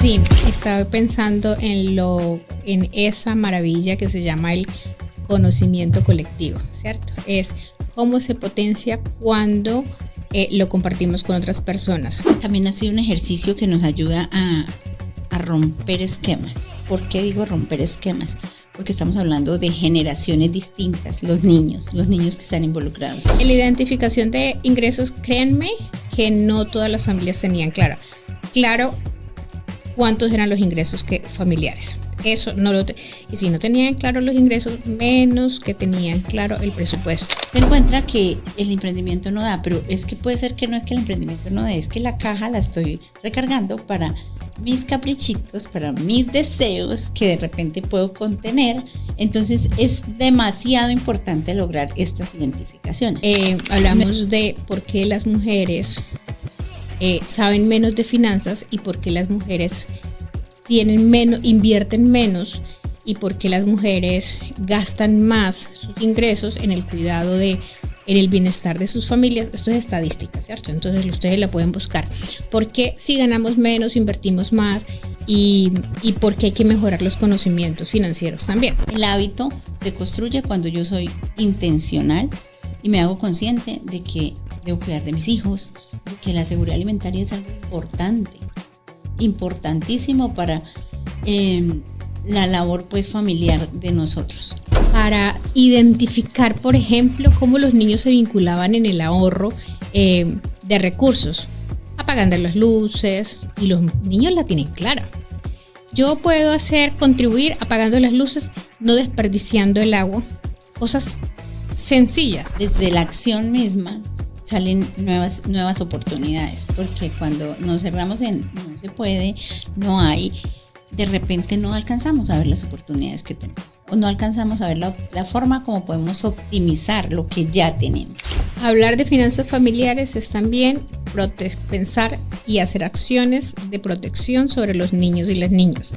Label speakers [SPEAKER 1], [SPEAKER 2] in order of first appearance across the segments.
[SPEAKER 1] Sí, estaba pensando en esa maravilla que se llama el conocimiento colectivo, ¿cierto? Es cómo se potencia cuando lo compartimos con otras personas.
[SPEAKER 2] También ha sido un ejercicio que nos ayuda a romper esquemas. ¿Por qué digo romper esquemas? Porque estamos hablando de generaciones distintas, los niños que están involucrados.
[SPEAKER 1] En la identificación de ingresos, créanme que no todas las familias tenían claro cuántos eran los ingresos familiares. Eso no y si no tenían claro los ingresos, menos que tenían claro el presupuesto.
[SPEAKER 2] Se encuentra que el emprendimiento no da, pero es que puede ser que no es que el emprendimiento no dé, es que la caja la estoy recargando para mis caprichitos, para mis deseos que de repente puedo contener. Entonces es demasiado importante lograr estas identificaciones.
[SPEAKER 1] Hablamos de por qué las mujeres saben menos de finanzas y por qué las mujeres invierten menos y por qué las mujeres gastan más sus ingresos en el cuidado en el bienestar de sus familias. Esto es estadística, ¿cierto? Entonces ustedes la pueden buscar. ¿Por qué si ganamos menos invertimos más? Y por qué hay que mejorar los conocimientos financieros también.
[SPEAKER 2] El hábito se construye cuando yo soy intencional y me hago consciente de que debo cuidar de mis hijos, de que la seguridad alimentaria es algo importantísimo para la labor pues familiar de nosotros.
[SPEAKER 1] Para identificar, por ejemplo, cómo los niños se vinculaban en el ahorro de recursos, apagando las luces, y los niños la tienen clara. Yo puedo contribuir apagando las luces, no desperdiciando el agua, cosas sencillas.
[SPEAKER 2] Desde la acción misma salen nuevas oportunidades, porque cuando nos cerramos en no se puede, no hay, de repente no alcanzamos a ver las oportunidades que tenemos, o no alcanzamos a ver la forma como podemos optimizar lo que ya tenemos.
[SPEAKER 1] Hablar de finanzas familiares es también pensar y hacer acciones de protección sobre los niños y las niñas.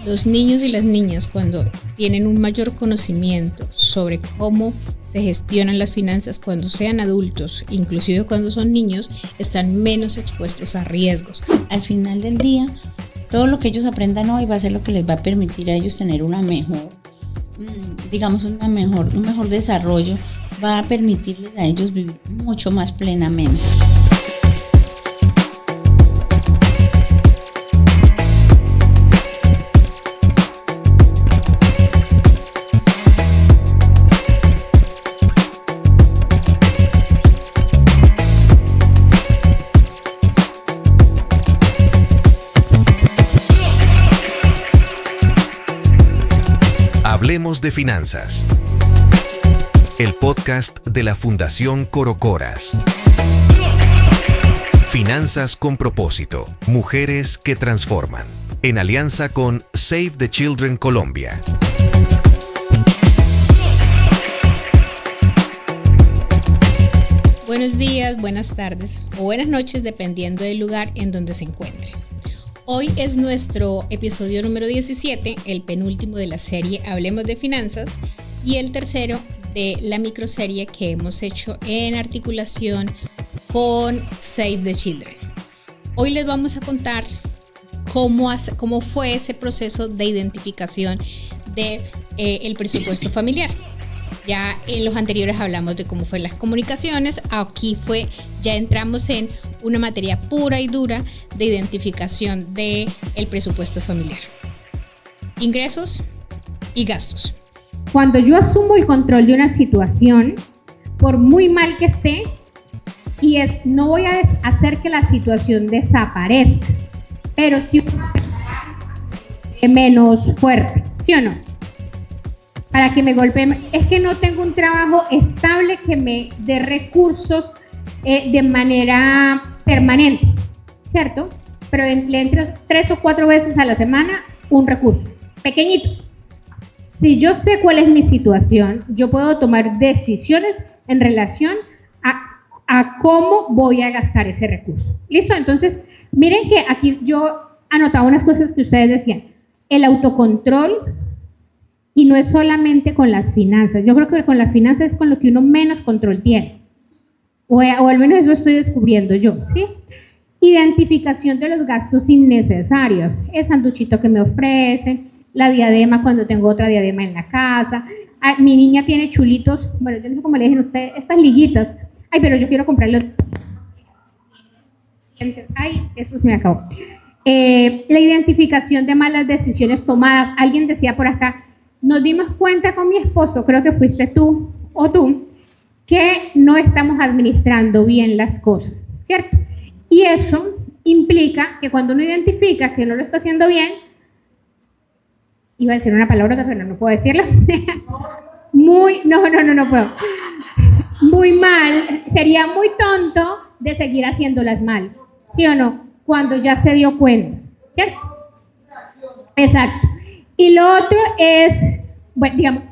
[SPEAKER 1] Los niños y las niñas, cuando tienen un mayor conocimiento sobre cómo se gestionan las finanzas cuando sean adultos, inclusive cuando son niños, están menos expuestos a riesgos.
[SPEAKER 2] Al final del día, todo lo que ellos aprendan hoy va a ser lo que les va a permitir a ellos tener un mejor desarrollo, va a permitirles a ellos vivir mucho más plenamente.
[SPEAKER 3] Hablemos de finanzas. El podcast de la Fundación Corocoras. Finanzas con propósito. Mujeres que transforman. En alianza con Save the Children Colombia.
[SPEAKER 1] Buenos días, buenas tardes o buenas noches, dependiendo del lugar en donde se encuentre. Hoy es nuestro episodio número 17, el penúltimo de la serie Hablemos de Finanzas y el tercero de la microserie que hemos hecho en articulación con Save the Children. Hoy les vamos a contar cómo fue ese proceso de identificación del presupuesto familiar. Ya en los anteriores hablamos de cómo fue las comunicaciones, aquí ya entramos en una materia pura y dura de identificación del presupuesto familiar. Ingresos y gastos.
[SPEAKER 4] Cuando yo asumo el control de una situación, por muy mal que esté, no voy a hacer que la situación desaparezca, pero sí menos fuerte, ¿sí o no? Para que me golpeen, es que no tengo un trabajo estable que me dé recursos de manera permanente, ¿cierto? Pero le entro 3 o 4 veces a la semana un recurso, pequeñito. Si yo sé cuál es mi situación, yo puedo tomar decisiones en relación a cómo voy a gastar ese recurso. ¿Listo? Entonces, miren que aquí yo anotaba unas cosas que ustedes decían. El autocontrol. Y no es solamente con las finanzas. Yo creo que con las finanzas es con lo que uno menos control tiene. O al menos eso estoy descubriendo yo, ¿sí? Identificación de los gastos innecesarios, el sanduchito que me ofrecen, la diadema cuando tengo otra diadema en la casa. Mi niña tiene chulitos, bueno, yo no sé cómo le dicen a ustedes, estas liguitas. Ay, pero yo quiero comprarlo. Ay, eso se me acabó. La identificación de malas decisiones tomadas. Alguien decía por acá, nos dimos cuenta con mi esposo, creo que fuiste tú o tú, que no estamos administrando bien las cosas, ¿cierto? Y eso implica que cuando uno identifica que no lo está haciendo bien, iba a decir una palabra, pero no puedo decirla. No puedo. Muy mal, sería muy tonto de seguir haciéndolas mal, ¿sí o no? Cuando ya se dio cuenta, ¿cierto? Exacto. Y lo otro es, bueno, digamos,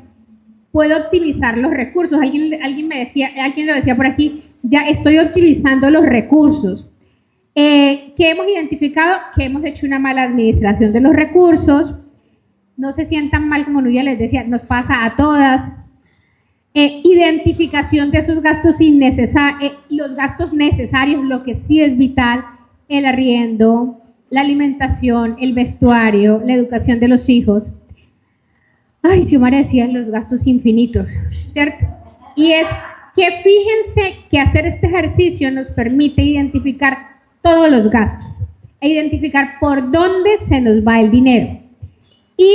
[SPEAKER 4] puedo optimizar los recursos. Alguien lo decía por aquí, ya estoy optimizando los recursos. ¿Qué hemos identificado? Que hemos hecho una mala administración de los recursos. No se sientan mal, como Nuria les decía, nos pasa a todas. Identificación de esos gastos innecesarios, los gastos necesarios, lo que sí es vital, el arriendo, la alimentación, el vestuario, la educación de los hijos. Ay, Xiomara decía los gastos infinitos, ¿cierto? Y es que fíjense que hacer este ejercicio nos permite identificar todos los gastos e identificar por dónde se nos va el dinero. Y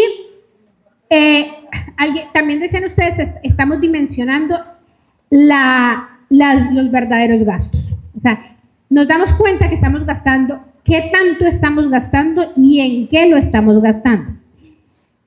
[SPEAKER 4] también decían ustedes, estamos dimensionando los verdaderos gastos. O sea, nos damos cuenta que estamos gastando, qué tanto estamos gastando y en qué lo estamos gastando.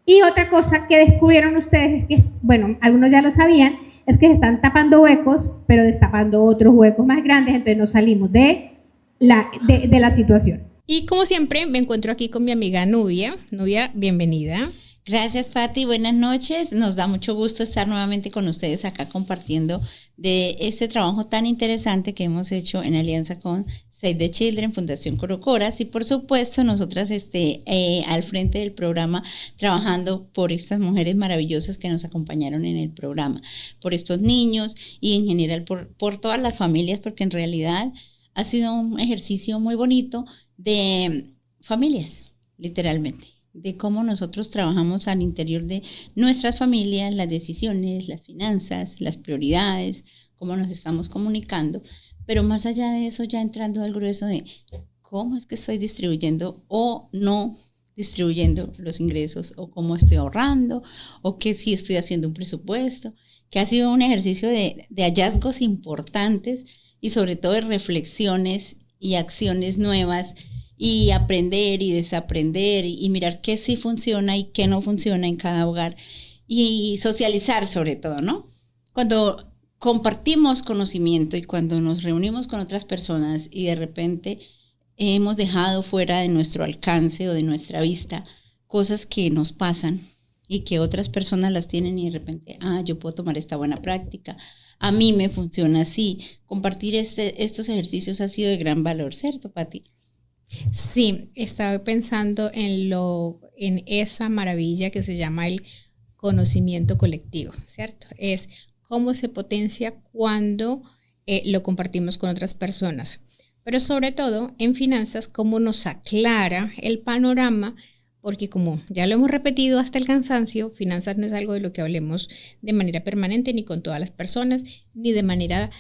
[SPEAKER 4] Y otra cosa que descubrieron ustedes es que, bueno, algunos ya lo sabían, es que se están tapando huecos, pero destapando otros huecos más grandes, entonces nos salimos de la situación.
[SPEAKER 1] Y como siempre, me encuentro aquí con mi amiga Nubia. Nubia, bienvenida.
[SPEAKER 2] Gracias, Pati. Buenas noches. Nos da mucho gusto estar nuevamente con ustedes acá compartiendo de este trabajo tan interesante que hemos hecho en alianza con Save the Children, Fundación Corocoras y por supuesto nosotras al frente del programa trabajando por estas mujeres maravillosas que nos acompañaron en el programa, por estos niños y en general por todas las familias, porque en realidad ha sido un ejercicio muy bonito de familias, literalmente, de cómo nosotros trabajamos al interior de nuestras familias, las decisiones, las finanzas, las prioridades, cómo nos estamos comunicando, pero más allá de eso, ya entrando al grueso de cómo es que estoy distribuyendo o no distribuyendo los ingresos, o cómo estoy ahorrando, o que sí estoy haciendo un presupuesto, que ha sido un ejercicio de hallazgos importantes y sobre todo de reflexiones y acciones nuevas, y aprender y desaprender y mirar qué sí funciona y qué no funciona en cada hogar y socializar sobre todo, ¿no? Cuando compartimos conocimiento y cuando nos reunimos con otras personas y de repente hemos dejado fuera de nuestro alcance o de nuestra vista cosas que nos pasan y que otras personas las tienen y de repente, yo puedo tomar esta buena práctica, a mí me funciona así. Compartir estos ejercicios ha sido de gran valor, ¿cierto, Pati?
[SPEAKER 1] Sí, estaba pensando en esa maravilla que se llama el conocimiento colectivo, ¿cierto? Es cómo se potencia cuando lo compartimos con otras personas, pero sobre todo en finanzas, cómo nos aclara el panorama, porque como ya lo hemos repetido hasta el cansancio, finanzas no es algo de lo que hablemos de manera permanente, ni con todas las personas, ni de manera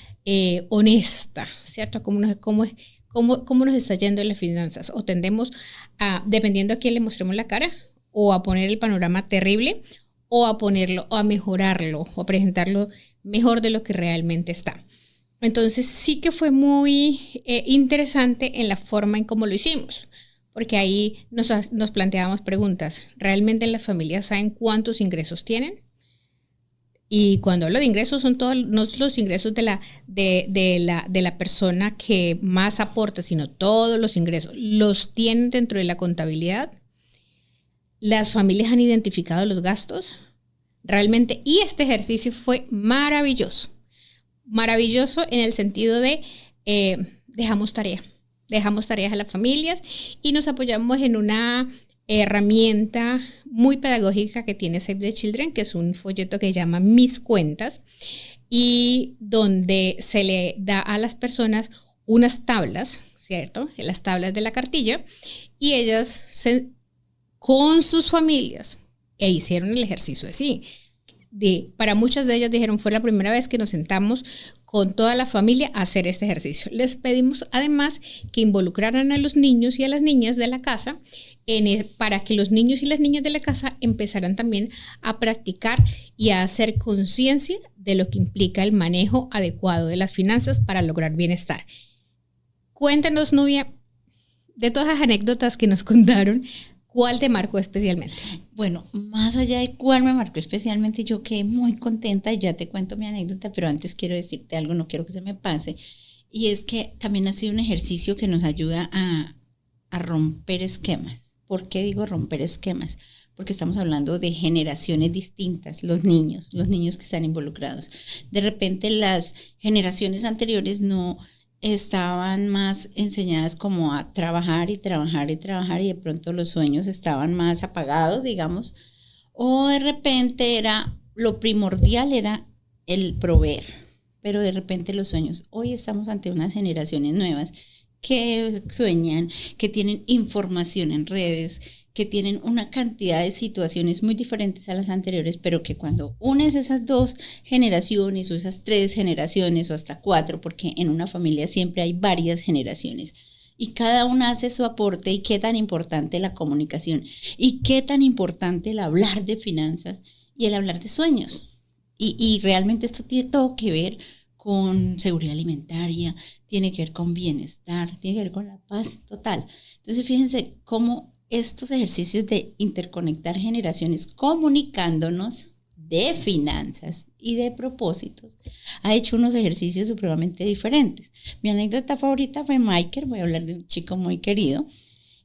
[SPEAKER 1] honesta, ¿cierto? ¿Cómo nos está yendo en las finanzas? O tendemos a, dependiendo a quién le mostremos la cara, o a poner el panorama terrible, o a ponerlo, o a mejorarlo, o a presentarlo mejor de lo que realmente está. Entonces sí que fue muy interesante en la forma en cómo lo hicimos, porque ahí nos planteábamos preguntas. ¿Realmente las familias saben cuántos ingresos tienen? Y cuando hablo de ingresos son todos, no los ingresos de la persona que más aporta, sino todos los ingresos. ¿Los tienen dentro de la contabilidad? ¿Las familias han identificado los gastos? Realmente, y este ejercicio fue maravilloso. Maravilloso en el sentido de dejamos tareas a las familias y nos apoyamos en una herramienta muy pedagógica que tiene Save the Children, que es un folleto que se llama Mis Cuentas, y donde se le da a las personas unas tablas, ¿cierto? En las tablas de la cartilla, y ellas con sus familias hicieron el ejercicio así. Para muchas de ellas dijeron, fue la primera vez que nos sentamos con toda la familia a hacer este ejercicio. Les pedimos además que involucraran a los niños y a las niñas de la casa para que los niños y las niñas de la casa empezaran también a practicar y a hacer conciencia de lo que implica el manejo adecuado de las finanzas para lograr bienestar. Cuéntanos, Nubia, de todas las anécdotas que nos contaron, ¿cuál te marcó especialmente?
[SPEAKER 2] Bueno, más allá de cuál me marcó especialmente, yo quedé muy contenta y ya te cuento mi anécdota, pero antes quiero decirte algo, no quiero que se me pase, y es que también ha sido un ejercicio que nos ayuda a romper esquemas. ¿Por qué digo romper esquemas? Porque estamos hablando de generaciones distintas, los niños que están involucrados. De repente las generaciones anteriores no estaban más enseñadas como a trabajar y trabajar y trabajar, y de pronto los sueños estaban más apagados, digamos, o de repente lo primordial era el proveer, pero de repente los sueños. Hoy estamos ante unas generaciones nuevas que sueñan, que tienen información en redes, que tienen una cantidad de situaciones muy diferentes a las anteriores, pero que cuando unes esas 2 generaciones o esas 3 generaciones o hasta 4, porque en una familia siempre hay varias generaciones, y cada una hace su aporte, y qué tan importante la comunicación, y qué tan importante el hablar de finanzas y el hablar de sueños. Y realmente esto tiene todo que ver con seguridad alimentaria, tiene que ver con bienestar, tiene que ver con la paz total. Entonces fíjense cómo estos ejercicios de interconectar generaciones comunicándonos de finanzas y de propósitos ha hecho unos ejercicios supremamente diferentes. Mi anécdota favorita fue Michael, voy a hablar de un chico muy querido.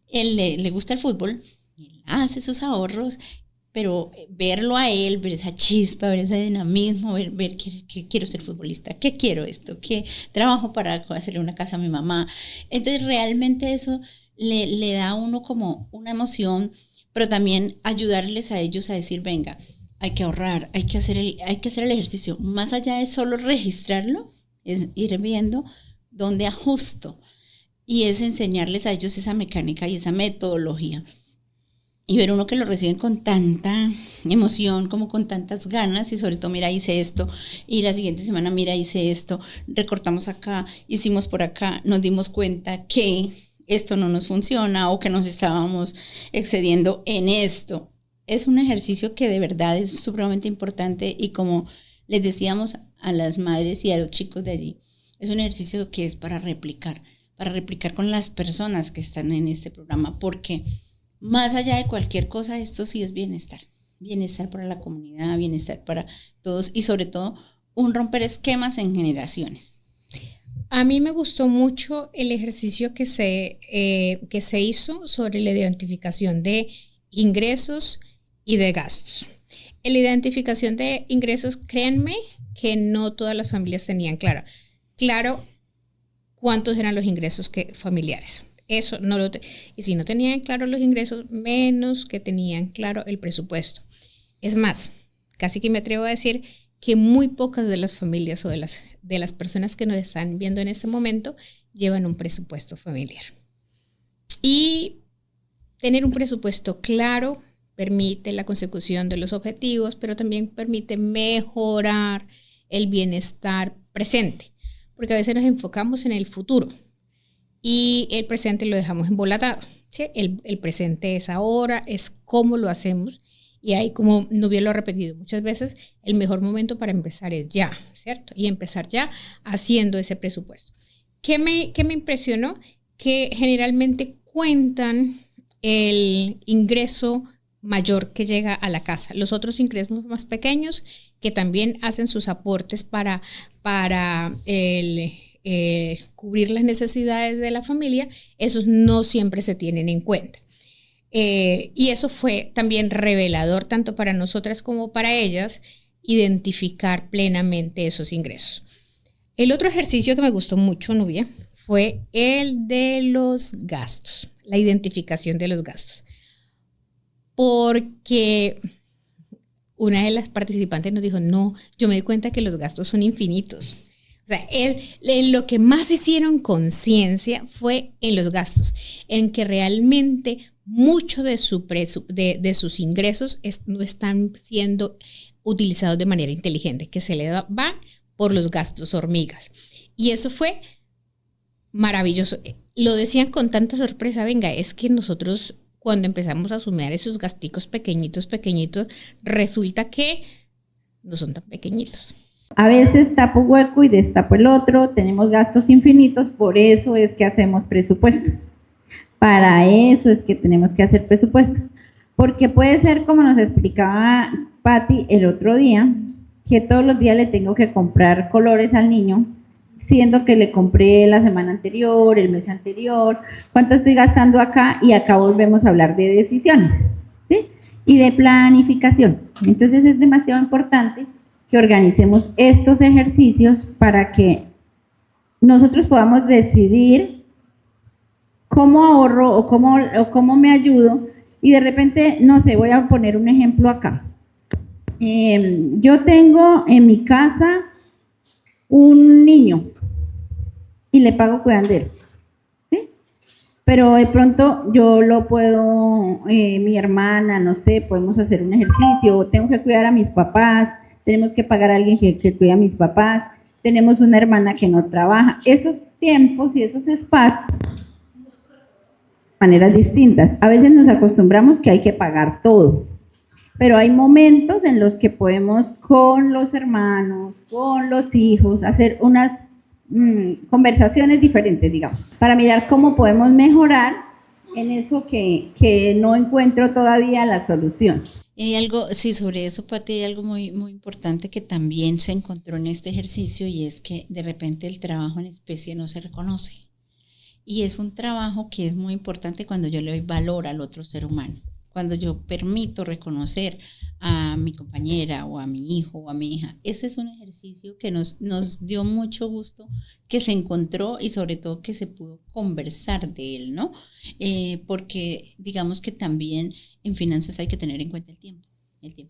[SPEAKER 2] Él le gusta el fútbol, él hace sus ahorros, pero verlo a él, ver esa chispa, ver ese dinamismo, ver que quiero ser futbolista, que quiero esto, que trabajo para hacerle una casa a mi mamá. Entonces realmente eso le da a uno como una emoción, pero también ayudarles a ellos a decir, venga, hay que ahorrar, hay que hacer el ejercicio. Más allá de solo registrarlo, es ir viendo dónde ajusto, y es enseñarles a ellos esa mecánica y esa metodología. Y ver uno que lo reciben con tanta emoción, como con tantas ganas, y sobre todo, mira, hice esto, y la siguiente semana, mira, hice esto, recortamos acá, hicimos por acá, nos dimos cuenta que esto no nos funciona o que nos estábamos excediendo en esto. Es un ejercicio que de verdad es supremamente importante, y como les decíamos a las madres y a los chicos de allí, es un ejercicio que es para replicar con las personas que están en este programa, porque más allá de cualquier cosa, esto sí es bienestar para la comunidad, bienestar para todos, y sobre todo un romper esquemas en generaciones.
[SPEAKER 1] A mí me gustó mucho el ejercicio que se hizo sobre la identificación de ingresos y de gastos. En la identificación de ingresos, créanme que no todas las familias tenían claro cuántos eran los ingresos familiares. Eso no y si no tenían claro los ingresos, menos que tenían claro el presupuesto. Es más, casi que me atrevo a decir que muy pocas de las familias o de las personas que nos están viendo en este momento llevan un presupuesto familiar. Y tener un presupuesto claro permite la consecución de los objetivos, pero también permite mejorar el bienestar presente, porque a veces nos enfocamos en el futuro y el presente lo dejamos embolatado, ¿sí? El presente es ahora, es cómo lo hacemos. Y ahí, como Nubia lo ha repetido muchas veces, el mejor momento para empezar es ya, ¿cierto? Y empezar ya haciendo ese presupuesto. ¿Qué me impresionó? Que generalmente cuentan el ingreso mayor que llega a la casa. Los otros ingresos más pequeños, que también hacen sus aportes para cubrir las necesidades de la familia, esos no siempre se tienen en cuenta. Y eso fue también revelador tanto para nosotras como para ellas, identificar plenamente esos ingresos. El otro ejercicio que me gustó mucho, Nubia, fue el de los gastos, la identificación de los gastos. Porque una de las participantes nos dijo, no, yo me di cuenta que los gastos son infinitos. O sea, lo que más hicieron conciencia fue en los gastos, en que realmente mucho de sus ingresos no están siendo utilizados de manera inteligente, que se le van por los gastos hormigas. Y eso fue maravilloso. Lo decían con tanta sorpresa, venga, es que nosotros cuando empezamos a sumar esos gasticos pequeñitos, resulta que no son tan pequeñitos.
[SPEAKER 4] A veces tapo un hueco y destapo el otro, tenemos gastos infinitos, por eso es que hacemos presupuestos. Para eso es que tenemos que hacer presupuestos. Porque puede ser, como nos explicaba Patti el otro día, que todos los días le tengo que comprar colores al niño, siendo que le compré la semana anterior, el mes anterior, cuánto estoy gastando acá, y acá volvemos a hablar de decisiones, ¿sí? Y de planificación. Entonces es demasiado importante que organicemos estos ejercicios para que nosotros podamos decidir cómo ahorro o cómo me ayudo, y de repente, no sé, voy a poner un ejemplo acá. Yo tengo en mi casa un niño y le pago cuidandero, ¿sí? Pero de pronto yo lo puedo, mi hermana, no sé, podemos hacer un ejercicio, tengo que cuidar a mis papás, tenemos que pagar a alguien que cuide a mis papás, tenemos una hermana que no trabaja. Esos tiempos y esos espacios, maneras distintas. A veces nos acostumbramos que hay que pagar todo, pero hay momentos en los que podemos con los hermanos, con los hijos, hacer unas conversaciones diferentes, digamos, para mirar cómo podemos mejorar en eso que no encuentro todavía la solución.
[SPEAKER 2] Hay algo, sí, sobre eso, Pati, hay algo muy, muy importante que también se encontró en este ejercicio, y es que de repente el trabajo en especie no se reconoce. Y es un trabajo que es muy importante cuando yo le doy valor al otro ser humano. Cuando yo permito reconocer a mi compañera o a mi hijo o a mi hija. Ese es un ejercicio que nos dio mucho gusto que se encontró, y sobre todo que se pudo conversar de él, ¿no? Porque digamos que también en finanzas hay que tener en cuenta el tiempo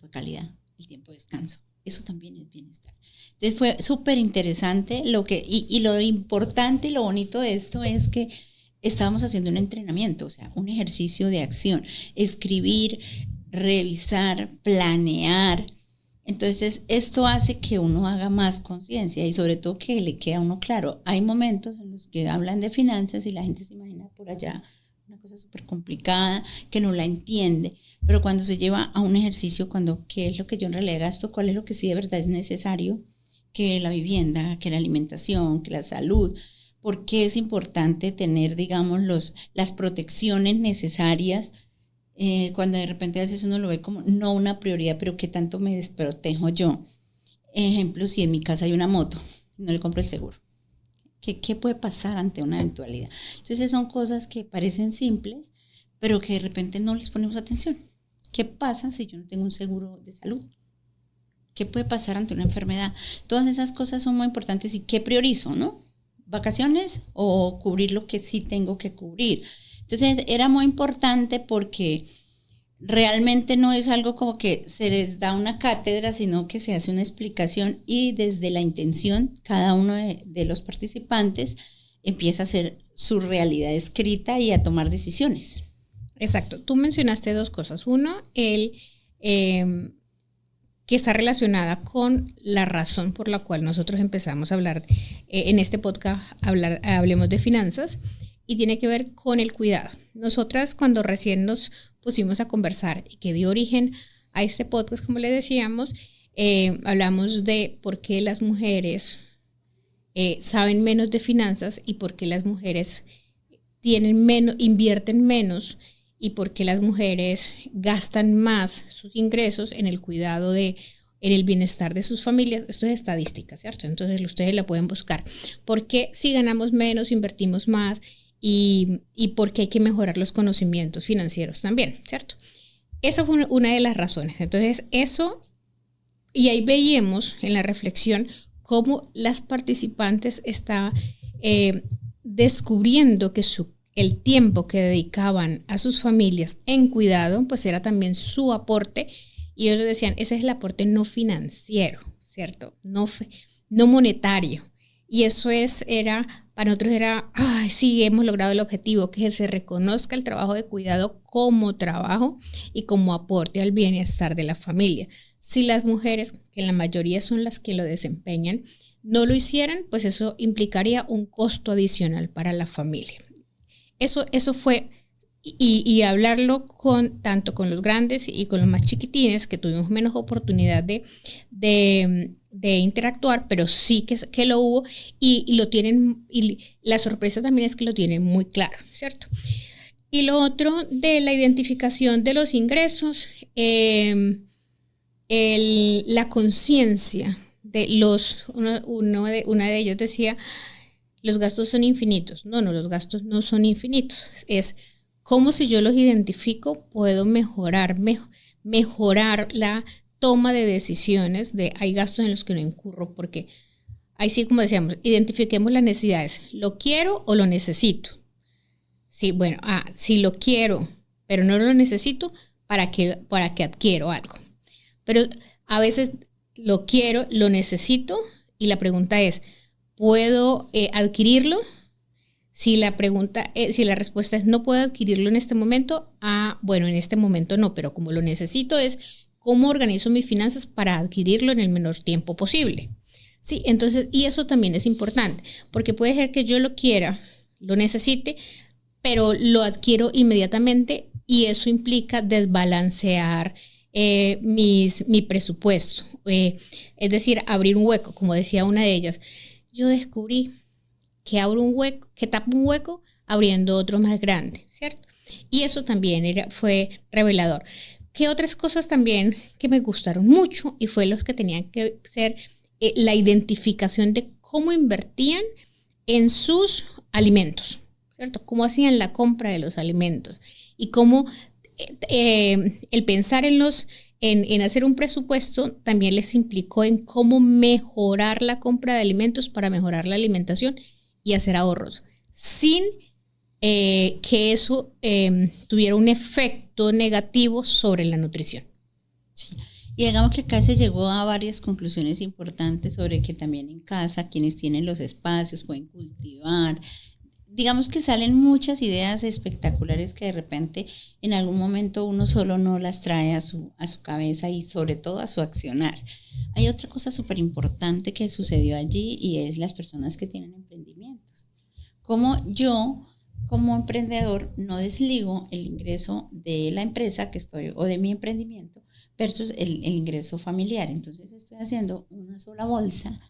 [SPEAKER 2] de calidad, el tiempo de descanso. Eso también es bienestar. Entonces fue súper interesante y lo importante y lo bonito de esto es que estábamos haciendo un entrenamiento, o sea, un ejercicio de acción, escribir, revisar, planear. Entonces esto hace que uno haga más conciencia, y sobre todo que le quede a uno claro. Hay momentos en los que hablan de finanzas y la gente se imagina por allá una cosa súper complicada que no la entiende, pero cuando se lleva a un ejercicio, qué es lo que yo en realidad gasto, cuál es lo que sí de verdad es necesario, que la vivienda, que la alimentación, que la salud. ¿Por qué es importante tener, digamos, las protecciones necesarias cuando de repente a veces uno lo ve como no una prioridad, pero qué tanto me desprotejo yo? Ejemplo, si en mi casa hay una moto, no le compro el seguro. ¿Qué puede pasar ante una eventualidad? Entonces son cosas que parecen simples, pero que de repente no les ponemos atención. ¿Qué pasa si yo no tengo un seguro de salud? ¿Qué puede pasar ante una enfermedad? Todas esas cosas son muy importantes. ¿Y qué priorizo, no? ¿Vacaciones o cubrir lo que sí tengo que cubrir? Entonces era muy importante porque realmente no es algo como que se les da una cátedra, sino que se hace una explicación, y desde la intención cada uno de los participantes empieza a hacer su realidad escrita y a tomar decisiones.
[SPEAKER 1] Exacto. Tú mencionaste dos cosas. Uno, que está relacionada con la razón por la cual nosotros empezamos a hablar en este podcast, hablemos de finanzas, y tiene que ver con el cuidado. Nosotras, cuando recién nos pusimos a conversar y que dio origen a este podcast, como le decíamos, hablamos de por qué las mujeres saben menos de finanzas y por qué las mujeres invierten menos, y por qué las mujeres gastan más sus ingresos en el cuidado en el bienestar de sus familias. Esto es estadística, ¿cierto? Entonces ustedes la pueden buscar. ¿Por qué si ganamos menos invertimos más? Y por qué hay que mejorar los conocimientos financieros también, ¿cierto? Esa fue una de las razones. Entonces eso, y ahí veíamos en la reflexión cómo las participantes estaban descubriendo que el tiempo que dedicaban a sus familias en cuidado, pues era también su aporte, y ellos decían, ese es el aporte no financiero, ¿cierto? No monetario. Y eso para nosotros era, ay, sí, hemos logrado el objetivo, que se reconozca el trabajo de cuidado como trabajo y como aporte al bienestar de la familia. Si las mujeres, que en la mayoría son las que lo desempeñan, no lo hicieran, pues eso implicaría un costo adicional para la familia. Eso fue, y hablarlo tanto con los grandes y con los más chiquitines, que tuvimos menos oportunidad de interactuar, pero sí que lo hubo, y lo tienen, y la sorpresa también es que lo tienen muy claro, ¿cierto? Y lo otro de la identificación de los ingresos, la conciencia de una de ellas decía, los gastos son infinitos. No, los gastos no son infinitos. Es como si yo los identifico, puedo mejorar la toma de decisiones. Hay gastos en los que no incurro, porque ahí sí, como decíamos, identifiquemos las necesidades. ¿Lo quiero o lo necesito? Sí, bueno, si lo quiero, pero no lo necesito, ¿para qué adquiero algo? Pero a veces lo quiero, lo necesito, y la pregunta es, ¿puedo adquirirlo? Si la respuesta es no puedo adquirirlo en este momento, bueno, en este momento no, pero como lo necesito es cómo organizo mis finanzas para adquirirlo en el menor tiempo posible. Sí, entonces, y eso también es importante, porque puede ser que yo lo quiera, lo necesite, pero lo adquiero inmediatamente, y eso implica desbalancear mi presupuesto, es decir, abrir un hueco. Como decía una de ellas, yo descubrí que tapo un hueco abriendo otro más grande, ¿cierto? Y eso también fue revelador. ¿Qué otras cosas también que me gustaron mucho? Y fue los que tenían que ser la identificación de cómo invertían en sus alimentos, ¿cierto? Cómo hacían la compra de los alimentos, y cómo el pensar en hacer un presupuesto también les implicó en cómo mejorar la compra de alimentos para mejorar la alimentación y hacer ahorros, sin que eso tuviera un efecto negativo sobre la nutrición.
[SPEAKER 2] Sí. Y digamos que acá se llegó a varias conclusiones importantes sobre que también en casa quienes tienen los espacios pueden cultivar. Digamos que salen muchas ideas espectaculares que de repente en algún momento uno solo no las trae a su cabeza, y sobre todo a su accionar. Hay otra cosa súper importante que sucedió allí, y es las personas que tienen emprendimientos. Como yo, como emprendedor, no desligo el ingreso de la empresa que estoy, o de mi emprendimiento, versus el ingreso familiar. Entonces estoy haciendo una sola bolsa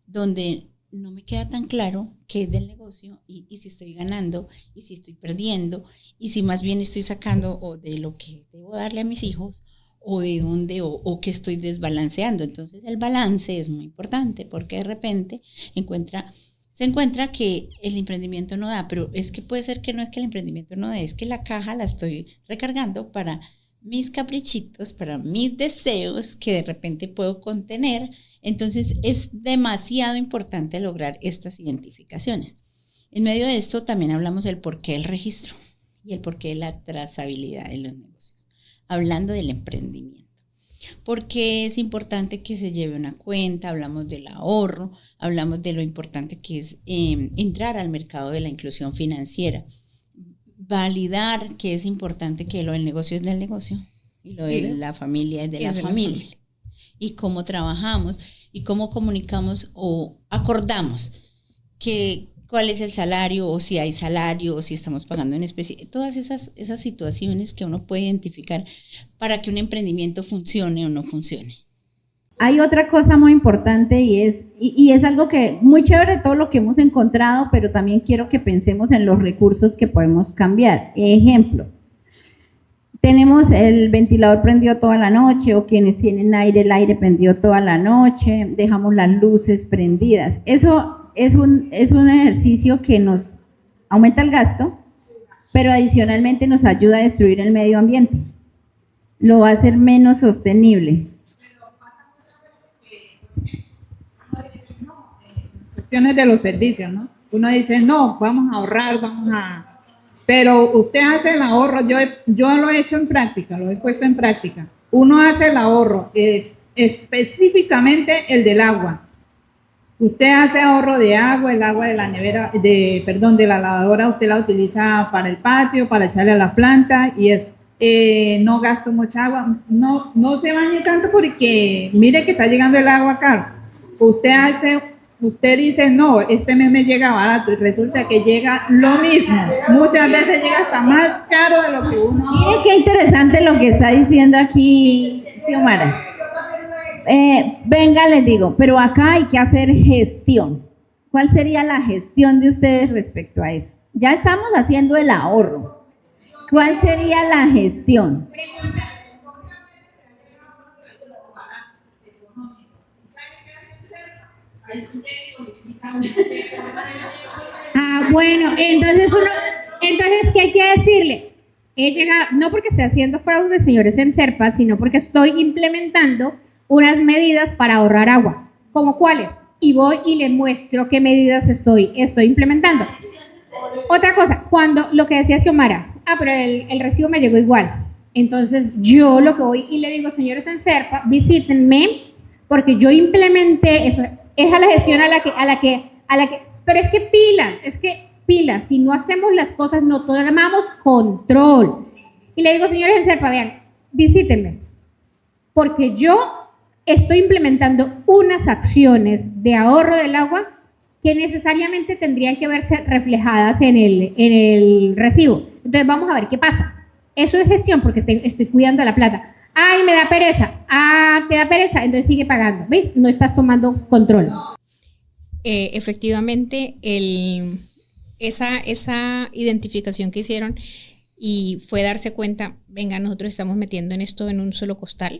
[SPEAKER 2] donde no me queda tan claro qué es del negocio, y si estoy ganando, y si estoy perdiendo, y si más bien estoy sacando o de lo que debo darle a mis hijos, o de dónde, o que estoy desbalanceando. Entonces el balance es muy importante, porque de repente se encuentra que el emprendimiento no da, pero es que puede ser que no es que el emprendimiento no dé, es que la caja la estoy recargando para mis caprichitos, para mis deseos que de repente puedo contener. Entonces es demasiado importante lograr estas identificaciones. En medio de esto también hablamos del porqué del registro y el porqué de la trazabilidad de los negocios, hablando del emprendimiento. Porque es importante que se lleve una cuenta, hablamos del ahorro, hablamos de lo importante que es entrar al mercado de la inclusión financiera, validar que es importante que lo del negocio es del negocio y lo de la familia es de la familia, y cómo trabajamos y cómo comunicamos o acordamos cuál es el salario, o si hay salario, o si estamos pagando en especie, todas esas situaciones que uno puede identificar para que un emprendimiento funcione o no funcione.
[SPEAKER 4] Hay otra cosa muy importante, y es algo que muy chévere todo lo que hemos encontrado, pero también quiero que pensemos en los recursos que podemos cambiar. Ejemplo, tenemos el ventilador prendido toda la noche, o quienes tienen aire, el aire prendido toda la noche, dejamos las luces prendidas. Eso es un ejercicio que nos aumenta el gasto, pero adicionalmente nos ayuda a destruir el medio ambiente. Lo va a hacer menos sostenible.
[SPEAKER 5] De los servicios, ¿no? Uno dice, no, vamos a ahorrar, pero usted hace el ahorro. Yo lo he hecho en práctica, lo he puesto en práctica. Uno hace el ahorro, específicamente el del agua. Usted hace ahorro de agua, el agua de la nevera, de la lavadora, usted la utiliza para el patio, para echarle a las plantas no gasto mucha agua. No se bañe tanto porque mire que está llegando el agua caro. Usted dice, no, este mes me llega barato y resulta que llega lo mismo. Muchas veces llega hasta más caro de lo que uno...
[SPEAKER 4] Mire qué interesante lo que está diciendo aquí Xiomara. Venga, les digo, pero acá hay que hacer gestión. ¿Cuál sería la gestión de ustedes respecto a eso? Ya estamos haciendo el ahorro. ¿Cuál sería la gestión? Bueno, entonces ¿qué hay que decirle? He llegado, no porque esté haciendo fraude, señores en Serpa, sino porque estoy implementando unas medidas para ahorrar agua. ¿Cómo cuáles? Y voy y le muestro qué medidas estoy implementando. Otra cosa, cuando lo que decía Xiomara, pero el recibo me llegó igual. Entonces yo lo que voy y le digo, señores en Serpa, visítenme, porque yo implementé eso. Es a la gestión a la que, pero es que pilas, si no hacemos las cosas, no tomamos control. Y le digo, señores en Serpa, vean, visítenme, porque yo estoy implementando unas acciones de ahorro del agua que necesariamente tendrían que verse reflejadas en el recibo. Entonces vamos a ver qué pasa. Eso es gestión porque estoy cuidando la plata. Ay, me da pereza. Te da pereza, entonces sigue pagando. ¿Ves? No estás tomando control.
[SPEAKER 1] Efectivamente, esa identificación que hicieron y fue darse cuenta, venga, nosotros estamos metiendo en esto en un solo costal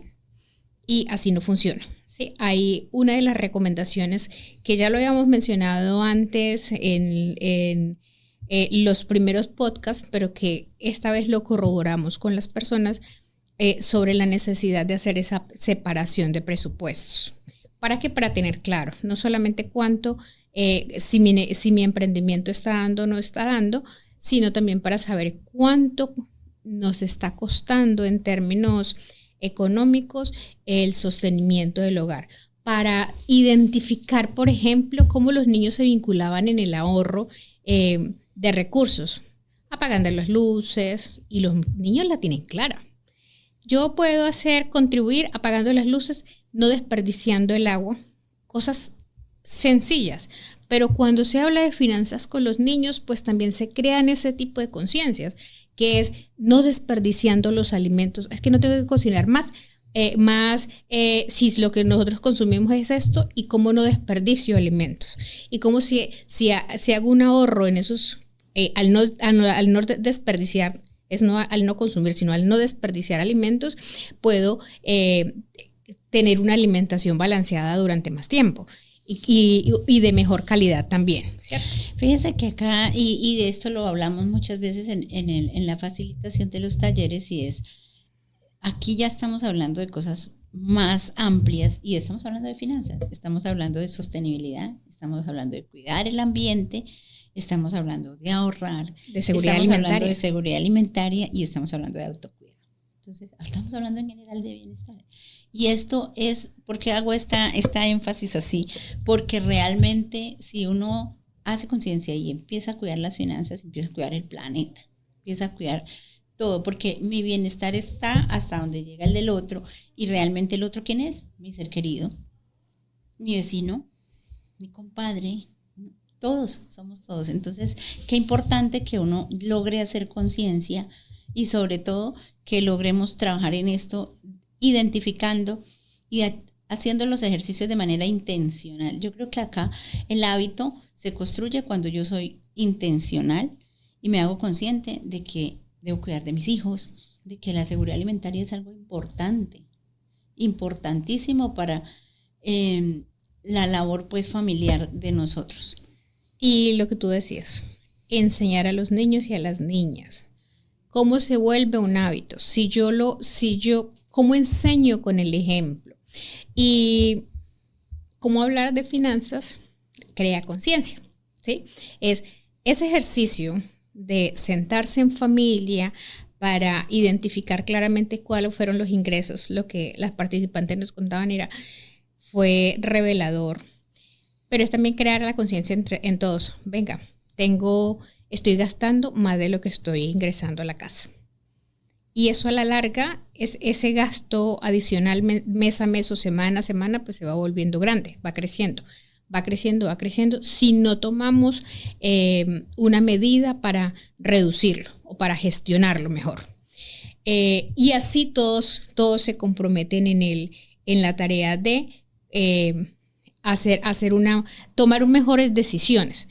[SPEAKER 1] y así no funciona. Sí, hay una de las recomendaciones que ya lo habíamos mencionado antes en los primeros podcasts, pero que esta vez lo corroboramos con las personas sobre la necesidad de hacer esa separación de presupuestos. ¿Para qué? Para tener claro, no solamente cuánto, si mi emprendimiento está dando o no está dando, sino también para saber cuánto nos está costando en términos económicos el sostenimiento del hogar. Para identificar, por ejemplo, cómo los niños se vinculaban en el ahorro de recursos, apagando las luces, y los niños la tienen clara. Yo puedo contribuir apagando las luces, no desperdiciando el agua, cosas sencillas, pero cuando se habla de finanzas con los niños, pues también se crean ese tipo de conciencias, que es no desperdiciando los alimentos. Es que no tengo que cocinar más si lo que nosotros consumimos es esto, y cómo no desperdicio alimentos. Y cómo si hago un ahorro en esos, al no desperdiciar, al no consumir, sino al no desperdiciar alimentos, puedo tener una alimentación balanceada durante más tiempo y de mejor calidad también, ¿cierto?
[SPEAKER 2] Fíjense que acá, y de esto lo hablamos muchas veces en la facilitación de los talleres, y es, aquí ya estamos hablando de cosas más amplias y estamos hablando de finanzas, estamos hablando de sostenibilidad, estamos hablando de cuidar el ambiente, estamos hablando de ahorrar,
[SPEAKER 1] de seguridad
[SPEAKER 2] estamos
[SPEAKER 1] alimentaria.
[SPEAKER 2] hablando de seguridad alimentaria y estamos hablando de autocuidado. Entonces, estamos hablando en general de bienestar. Y esto es, ¿por qué hago esta énfasis así? Porque realmente si uno hace conciencia y empieza a cuidar las finanzas, empieza a cuidar el planeta, empieza a cuidar todo, porque mi bienestar está hasta donde llega el del otro, y realmente el otro, ¿quién es? Mi ser querido, mi vecino, mi compadre, todos, somos todos. Entonces, qué importante que uno logre hacer conciencia y sobre todo que logremos trabajar en esto, identificando y haciendo los ejercicios de manera intencional. Yo creo que acá el hábito se construye cuando yo soy intencional y me hago consciente de que debo cuidar de mis hijos, de que la seguridad alimentaria es algo importante, importantísimo para la labor pues familiar de nosotros.
[SPEAKER 1] Y lo que tú decías, enseñar a los niños y a las niñas cómo se vuelve un hábito. ¿Cómo enseño con el ejemplo? Y cómo hablar de finanzas crea conciencia, ¿sí? Es ese ejercicio de sentarse en familia para identificar claramente cuáles fueron los ingresos. Lo que las participantes nos contaban fue revelador. Pero es también crear la conciencia en todos. Venga, estoy gastando más de lo que estoy ingresando a la casa. Y eso a la larga, ese gasto adicional mes a mes o semana a semana, pues se va volviendo grande, va creciendo, si no tomamos una medida para reducirlo o para gestionarlo mejor. Y así todos se comprometen en la tarea de tomar mejores decisiones.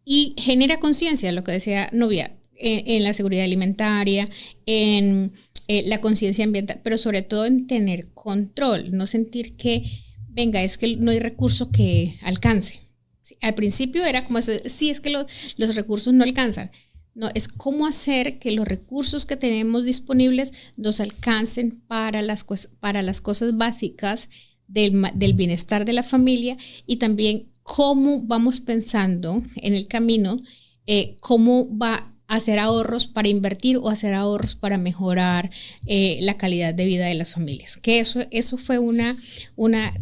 [SPEAKER 1] Y genera conciencia, lo que decía Nubia, en la seguridad alimentaria, en la conciencia ambiental, pero sobre todo en tener control, no sentir que, venga, es que no hay recurso que alcance. ¿Sí? Al principio era como eso, sí, es que los recursos no alcanzan. No, es cómo hacer que los recursos que tenemos disponibles nos alcancen para las cosas básicas del bienestar de la familia, y también cómo vamos pensando en el camino, cómo va a hacer ahorros para invertir o hacer ahorros para mejorar la calidad de vida de las familias. Que eso fue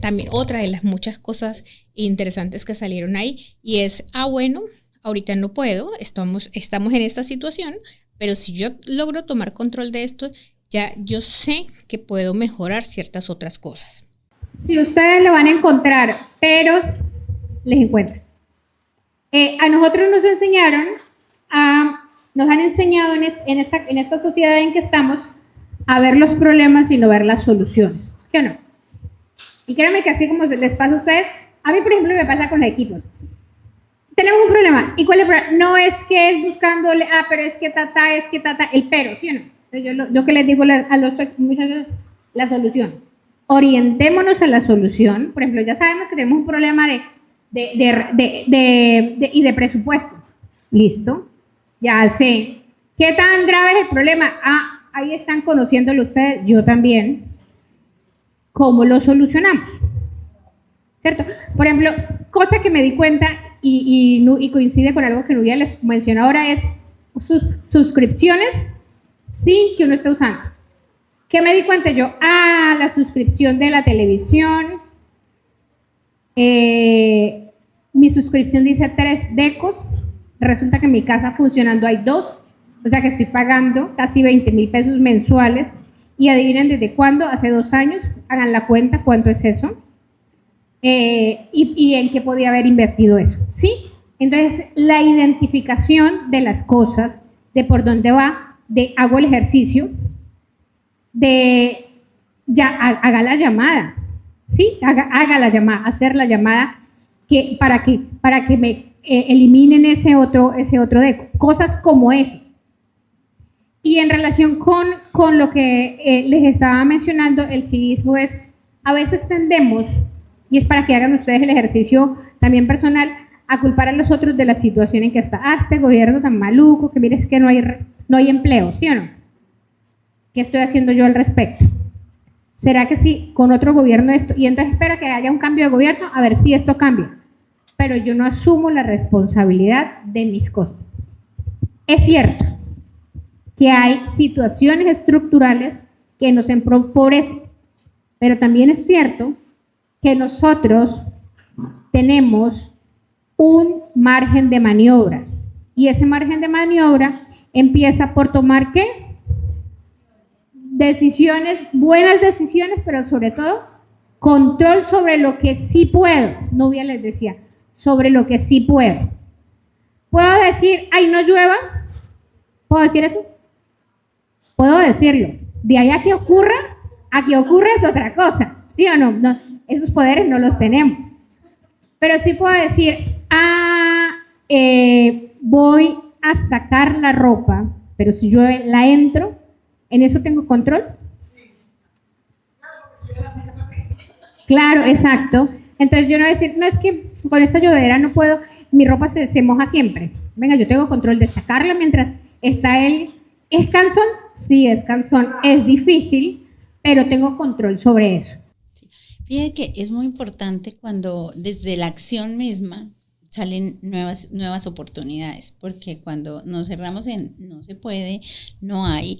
[SPEAKER 1] también otra de las muchas cosas interesantes que salieron ahí, y es, bueno, ahorita no puedo, estamos en esta situación, pero si yo logro tomar control de esto, ya yo sé que puedo mejorar ciertas otras cosas.
[SPEAKER 4] Si ustedes le van a encontrar, pero les encuentran. A nosotros nos han enseñado en esta sociedad en que estamos a ver los problemas y no ver las soluciones. ¿Sí o no? Y créanme que así como les pasa a ustedes, a mí, por ejemplo, me pasa con los equipos. Tenemos un problema. ¿Y cuál es el problema? No es que es buscándole, pero es que el pero, ¿sí o no? Entonces yo que les digo a los muchachos, la solución. Orientémonos a la solución. Por ejemplo, ya sabemos que tenemos un problema de presupuesto. ¿Listo? Ya sé. ¿Qué tan grave es el problema? Ahí están conociéndolo ustedes, yo también. ¿Cómo lo solucionamos? ¿Cierto? Por ejemplo, cosa que me di cuenta y coincide con algo que Nubia les menciona ahora es suscripciones sin que uno esté usando. ¿Qué me di cuenta yo? La suscripción de la televisión. Mi suscripción dice 3 decos. Resulta que en mi casa funcionando hay 2. O sea que estoy pagando casi 20,000 pesos mensuales. Y adivinen desde cuándo, hace 2 años. Hagan la cuenta, ¿cuánto es eso? Y en qué podía haber invertido eso. ¿Sí? Entonces, la identificación de las cosas, de por dónde va, de hago el ejercicio, de ya haga la llamada, ¿sí? Haga la llamada, hacer la llamada para que me eliminen ese otro deco, cosas como esas. Y en relación con lo que les estaba mencionando, el civismo es, a veces tendemos, y es para que hagan ustedes el ejercicio también personal, a culpar a los otros de la situación en que está. Este gobierno tan maluco, que mire, es que no hay empleo, ¿sí o no? ¿Qué estoy haciendo yo al respecto? ¿Será que sí, con otro gobierno esto? Y entonces espero que haya un cambio de gobierno, a ver si esto cambia. Pero yo no asumo la responsabilidad de mis cosas. Es cierto que hay situaciones estructurales que nos empobrecen, pero también es cierto que nosotros tenemos un margen de maniobra, y ese margen de maniobra empieza por tomar ¿qué? Decisiones, buenas decisiones, pero sobre todo control sobre lo que sí puedo. Nubia les decía, sobre lo que sí puedo. ¿Puedo decir, no llueva? ¿Puedo decir eso? Puedo decirlo. De ahí a que ocurra es otra cosa. ¿Sí o no? No, esos poderes no los tenemos. Pero sí puedo decir, voy a sacar la ropa, pero si llueve la entro, ¿en eso tengo control? Claro, exacto. Entonces yo no voy a decir, no, es que con esta llovedera no puedo, mi ropa se moja siempre. Venga, yo tengo control de sacarla mientras está él. ¿Es cansón? Sí, es cansón. Es difícil, pero tengo control sobre eso.
[SPEAKER 2] Sí. Fíjate que es muy importante cuando desde la acción misma salen nuevas oportunidades, porque cuando nos cerramos en no se puede, no hay,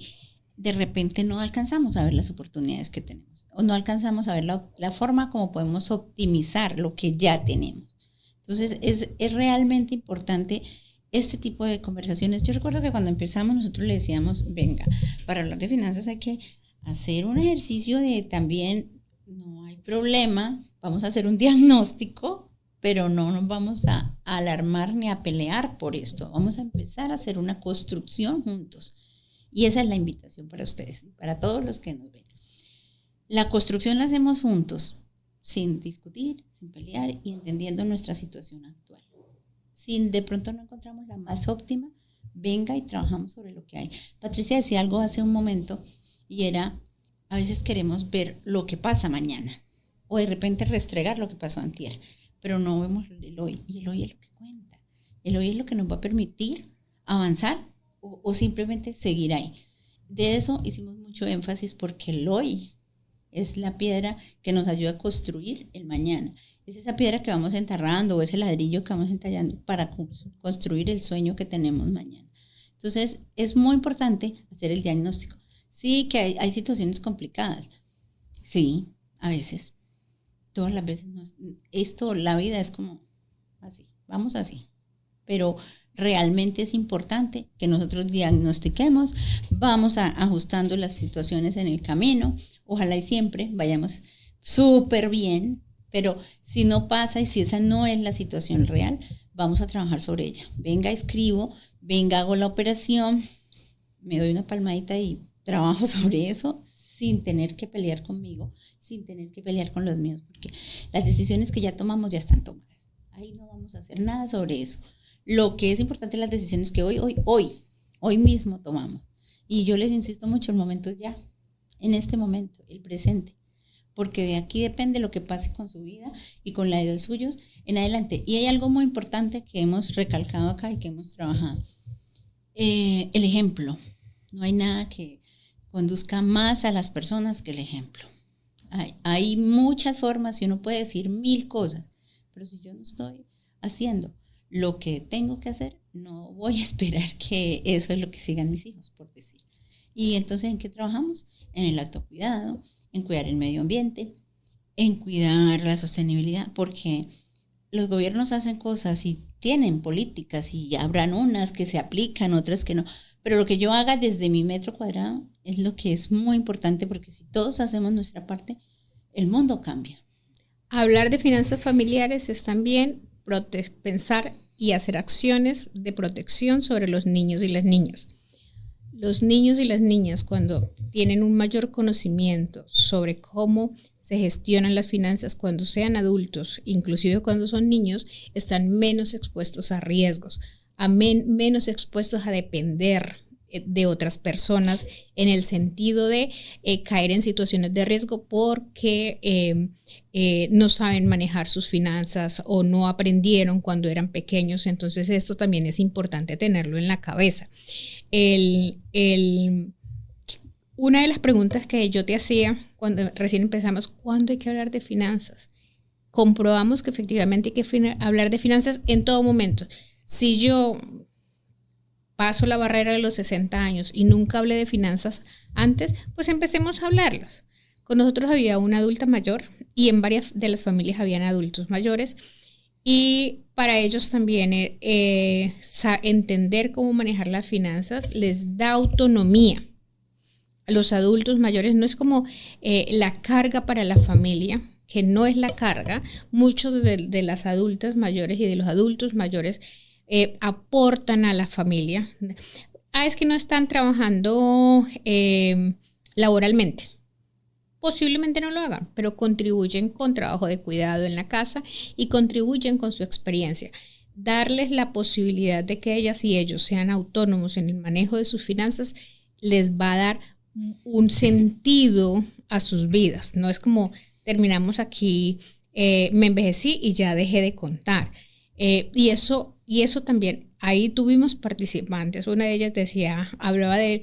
[SPEAKER 2] de repente no alcanzamos a ver las oportunidades que tenemos, o no alcanzamos a ver la forma como podemos optimizar lo que ya tenemos. Entonces es realmente importante este tipo de conversaciones. Yo recuerdo que cuando empezamos nosotros le decíamos, venga, para hablar de finanzas hay que hacer un ejercicio de también, no hay problema, vamos a hacer un diagnóstico, pero no nos vamos a alarmar ni a pelear por esto. Vamos a empezar a hacer una construcción juntos. Y esa es la invitación para ustedes y para todos los que nos ven. La construcción la hacemos juntos, sin discutir, sin pelear y entendiendo nuestra situación actual. Si de pronto no encontramos la más óptima, venga y trabajamos sobre lo que hay. Patricia decía algo hace un momento y era, a veces queremos ver lo que pasa mañana o de repente restregar lo que pasó antier, pero no vemos el hoy, y el hoy es lo que cuenta. El hoy es lo que nos va a permitir avanzar o simplemente seguir ahí. De eso hicimos mucho énfasis porque el hoy es la piedra que nos ayuda a construir el mañana. Es esa piedra que vamos enterrando o ese ladrillo que vamos entallando para construir el sueño que tenemos mañana. Entonces, es muy importante hacer el diagnóstico. Sí, que hay situaciones complicadas. Sí, a veces. Todas las veces. La vida es como así, vamos así. Pero realmente es importante que nosotros diagnostiquemos, vamos ajustando las situaciones en el camino. Ojalá y siempre vayamos súper bien, pero si no pasa y si esa no es la situación real, vamos a trabajar sobre ella. Venga, escribo, venga, hago la operación, me doy una palmadita y trabajo sobre eso sin tener que pelear conmigo, sin tener que pelear con los míos, porque las decisiones que ya tomamos ya están tomadas. Ahí no vamos a hacer nada sobre eso. Lo que es importante es las decisiones que hoy mismo tomamos. Y yo les insisto mucho, el momento es ya, en este momento, el presente. Porque de aquí depende lo que pase con su vida y con la de los suyos en adelante. Y hay algo muy importante que hemos recalcado acá y que hemos trabajado. El ejemplo. No hay nada que conduzca más a las personas que el ejemplo. Hay muchas formas y uno puede decir 1000 cosas, pero si yo no estoy haciendo lo que tengo que hacer, no voy a esperar que eso es lo que sigan mis hijos, por decir. Y entonces, ¿en qué trabajamos? En el autocuidado, en cuidar el medio ambiente, en cuidar la sostenibilidad, porque los gobiernos hacen cosas y tienen políticas y habrán unas que se aplican, otras que no, pero lo que yo haga desde mi metro cuadrado es lo que es muy importante, porque si todos hacemos nuestra parte, el mundo cambia.
[SPEAKER 1] Hablar de finanzas familiares es también pensar y hacer acciones de protección sobre los niños y las niñas. Los niños y las niñas, cuando tienen un mayor conocimiento sobre cómo se gestionan las finanzas cuando sean adultos, inclusive cuando son niños, están menos expuestos a riesgos, menos expuestos a depender de otras personas en el sentido de caer en situaciones de riesgo porque no saben manejar sus finanzas o no aprendieron cuando eran pequeños. Entonces esto también es importante tenerlo en la cabeza. Una de las preguntas que yo te hacía cuando recién empezamos, ¿cuándo hay que hablar de finanzas? Comprobamos que efectivamente hay que hablar de finanzas en todo momento. Si yo paso la barrera de los 60 años y nunca hablé de finanzas antes, pues empecemos a hablarlos. Con nosotros había una adulta mayor y en varias de las familias habían adultos mayores, y para ellos también entender cómo manejar las finanzas les da autonomía. A los adultos mayores no es como la carga para la familia, que no es la carga. Muchos de las adultas mayores y de los adultos mayores aportan a la familia. Es que no están trabajando laboralmente. Posiblemente no lo hagan, pero contribuyen con trabajo de cuidado en la casa y contribuyen con su experiencia. Darles la posibilidad de que ellas y ellos sean autónomos en el manejo de sus finanzas les va a dar un sentido a sus vidas. No es como terminamos aquí, me envejecí y ya dejé de contar. Y eso también, ahí tuvimos participantes. Una de ellas hablaba de,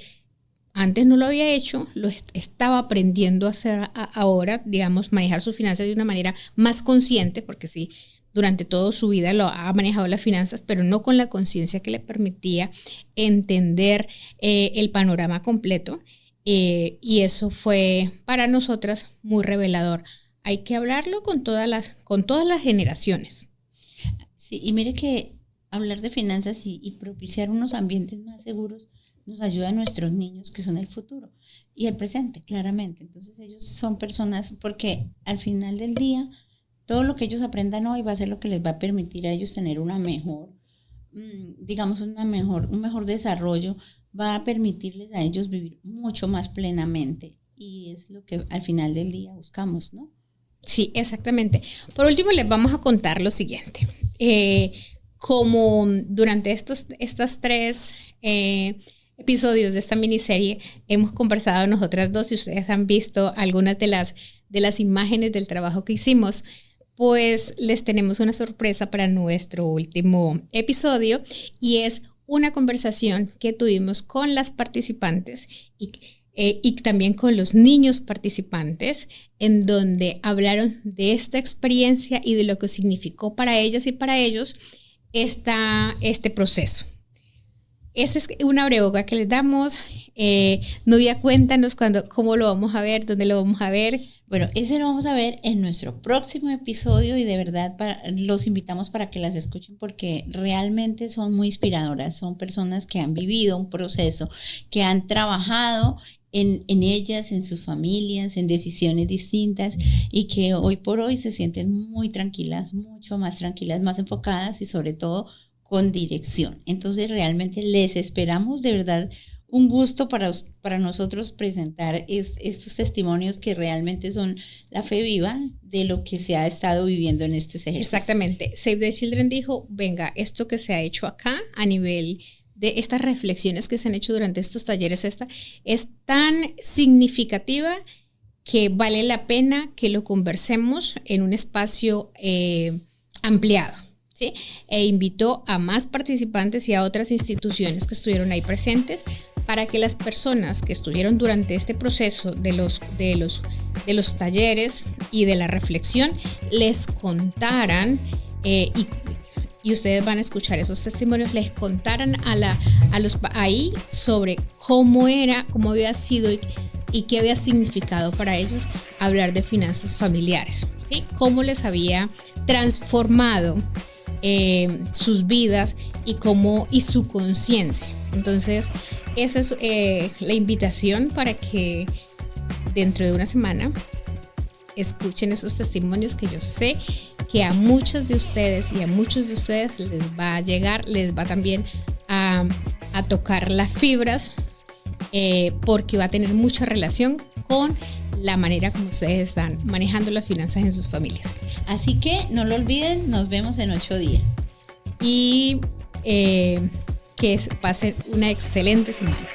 [SPEAKER 1] antes no lo había hecho, lo estaba aprendiendo a hacer ahora, digamos, manejar sus finanzas de una manera más consciente, porque sí, durante toda su vida lo ha manejado las finanzas, pero no con la conciencia que le permitía entender el panorama completo. Y eso fue para nosotras muy revelador. Hay que hablarlo con todas las generaciones.
[SPEAKER 2] Sí, y mire que hablar de finanzas y propiciar unos ambientes más seguros nos ayuda a nuestros niños que son el futuro y el presente, claramente. Entonces ellos son personas, porque al final del día, todo lo que ellos aprendan hoy va a ser lo que les va a permitir a ellos tener una mejor, digamos, un mejor desarrollo, va a permitirles a ellos vivir mucho más plenamente y es lo que al final del día buscamos, ¿no?
[SPEAKER 1] Sí, exactamente. Por último, les vamos a contar lo siguiente. Como durante estos 3 episodios de esta miniserie hemos conversado nosotras dos y ustedes han visto algunas de las imágenes del trabajo que hicimos, pues les tenemos una sorpresa para nuestro último episodio y es una conversación que tuvimos con las participantes y también con los niños participantes, en donde hablaron de esta experiencia y de lo que significó para ellas y para ellos este proceso. Esa es una abrebocas que les damos. Nubia, cuéntanos cómo lo vamos a ver, dónde lo vamos a ver.
[SPEAKER 2] Bueno, ese lo vamos a ver en nuestro próximo episodio y de verdad los invitamos para que las escuchen porque realmente son muy inspiradoras, son personas que han vivido un proceso, que han trabajado en ellas, en sus familias, en decisiones distintas y que hoy por hoy se sienten muy tranquilas, mucho más tranquilas, más enfocadas y sobre todo con dirección. Entonces realmente les esperamos, de verdad, un gusto para nosotros presentar estos testimonios que realmente son la fe viva de lo que se ha estado viviendo en este ejercicio.
[SPEAKER 1] Exactamente. Save the Children dijo, venga, esto que se ha hecho acá a nivel de estas reflexiones que se han hecho durante estos talleres, es tan significativa que vale la pena que lo conversemos en un espacio ampliado. ¿Sí? E invitó a más participantes y a otras instituciones que estuvieron ahí presentes para que las personas que estuvieron durante este proceso de los talleres y de la reflexión les contaran y ustedes van a escuchar esos testimonios, les contaran ahí sobre cómo había sido y qué había significado para ellos hablar de finanzas familiares, ¿sí? Cómo les había transformado sus vidas y su conciencia. Entonces esa es la invitación para que dentro de una semana escuchen esos testimonios que yo sé que a muchos de ustedes y a muchos de ustedes les va a llegar, les va también a tocar las fibras porque va a tener mucha relación con la manera como ustedes están manejando las finanzas en sus familias.
[SPEAKER 2] Así que no lo olviden, nos vemos en 8 días.
[SPEAKER 1] Y que pasen una excelente semana.